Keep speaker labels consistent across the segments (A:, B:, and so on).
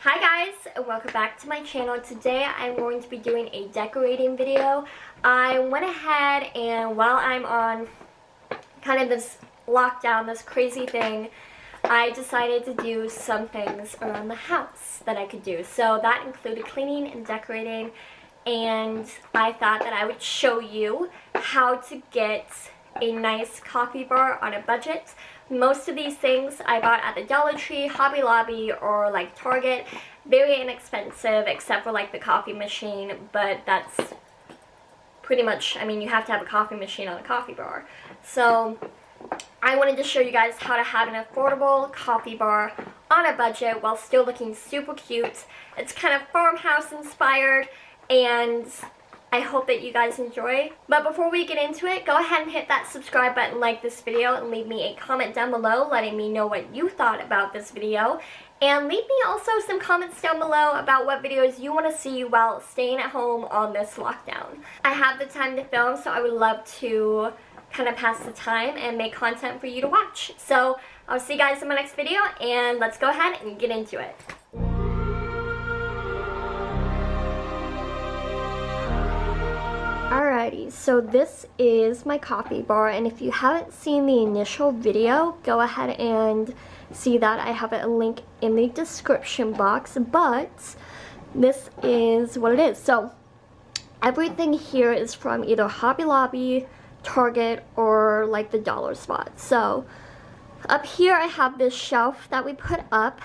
A: Hi guys, welcome back to my channel. Today I'm going to be doing a decorating video. I went ahead and while I'm on kind of this lockdown, this crazy thing, I decided to do some things around the house that I could do. So that included cleaning and decorating, and I thought that I would show you how to get a nice coffee bar on a budget. Most of these things I bought at the Dollar Tree, Hobby Lobby, or like Target. Very inexpensive except for like the coffee machine, but that's pretty much, I mean, you have to have a coffee machine on a coffee bar. So I wanted to show you guys how to have an affordable coffee bar on a budget while still looking super cute. It's kind of farmhouse inspired, and I hope that you guys enjoy. But before we get into it, go ahead and hit that subscribe button, like this video, and leave me a comment down below letting me know what you thought about this video. And leave me also some comments down below about what videos you want to see while staying at home on this lockdown. I have the time to film, so I would love to kind of pass the time and make content for you to watch. So I'll see you guys in my next video, and let's go ahead and get into it. Alrighty, so this is my coffee bar, and if you haven't seen the initial video, go ahead and see that. I have a link in the description box, but this is what it is. So everything here is from either Hobby Lobby, Target, or like the dollar spot. So up here I have this shelf that we put up,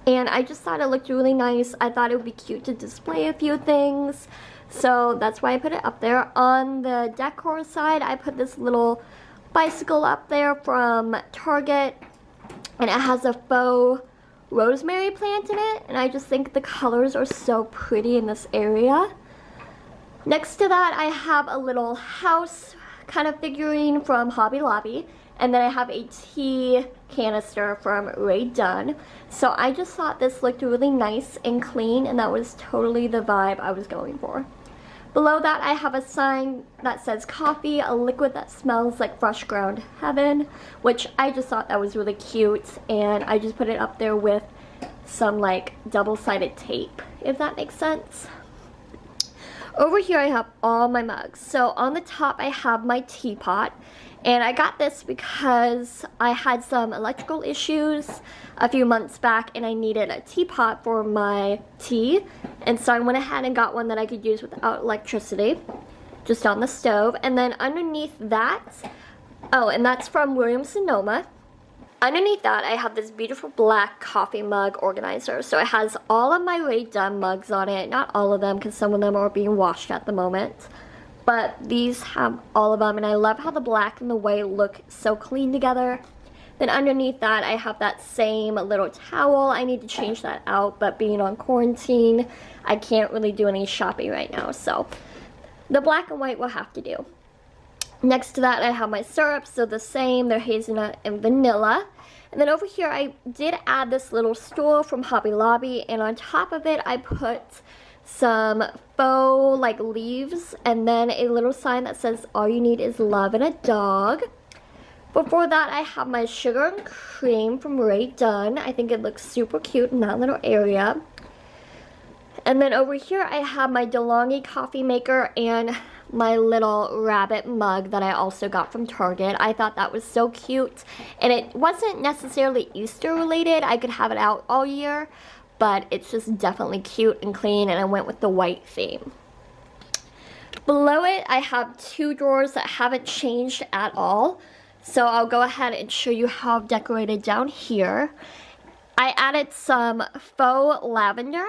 A: and I just thought it looked really nice. I thought it would be cute to display a few things, so that's why I put it up there. On the decor side, I put this little bicycle up there from Target, and it has a faux rosemary plant in it, and I just think the colors are so pretty in this area. Next to that, I have a little house kind of figurine from Hobby Lobby, and then I have a tea canister from Ray Dunn. So I just thought this looked really nice and clean, and that was totally the vibe I was going for. Below that, I have a sign that says coffee, a liquid that smells like fresh ground heaven, which I just thought that was really cute, and I just put it up there with some like double-sided tape, if that makes sense. Over here I have all my mugs. So on the top I have my teapot, and I got this because I had some electrical issues a few months back and I needed a teapot for my tea, and so I went ahead and got one that I could use without electricity, just on the stove. And then underneath that, oh, and that's from Williams-Sonoma. Underneath that, I have this beautiful black coffee mug organizer. So it has all of my Ray Dunn mugs on it. Not all of them, because some of them are being washed at the moment. But these have all of them, and I love how the black and the white look so clean together. Then underneath that, I have that same little towel. I need to change that out, but being on quarantine, I can't really do any shopping right now. So the black and white will have to do. Next to that, I have my syrups, so the same, they're hazelnut and vanilla. And then over here, I did add this little stool from Hobby Lobby, and on top of it, I put some faux like leaves, and then a little sign that says all you need is love and a dog. Before that, I have my sugar and cream from Ray Dunn. I think it looks super cute in that little area. And then over here, I have my DeLonghi coffee maker and my little rabbit mug that I also got from Target. I thought that was so cute, and it wasn't necessarily Easter related. I could have it out all year, but it's just definitely cute and clean, and I went with the white theme. Below it, I have two drawers that haven't changed at all, so I'll go ahead and show you how I've decorated down here. I added some faux lavender,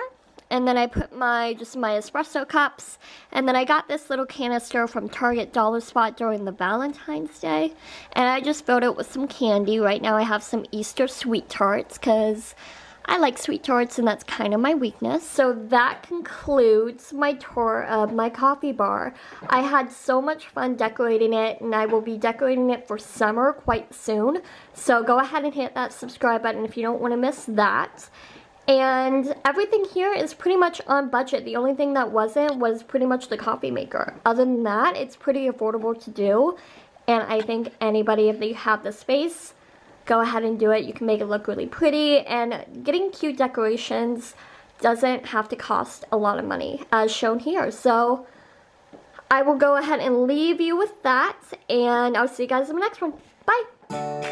A: and then I put just my espresso cups, and then I got this little canister from Target Dollar Spot during the Valentine's Day, and I just filled it with some candy. Right now I have some Easter sweet tarts because I like sweet tarts, and that's kind of my weakness. So that concludes my tour of my coffee bar. I had so much fun decorating it, and I will be decorating it for summer quite soon. So go ahead and hit that subscribe button if you don't want to miss that. And everything here is pretty much on budget. The only thing that wasn't was pretty much the coffee maker. Other than that, it's pretty affordable to do. And I think anybody, if they have the space, go ahead and do it. You can make it look really pretty. And getting cute decorations doesn't have to cost a lot of money, as shown here. So I will go ahead and leave you with that, and I'll see you guys in the next one. Bye!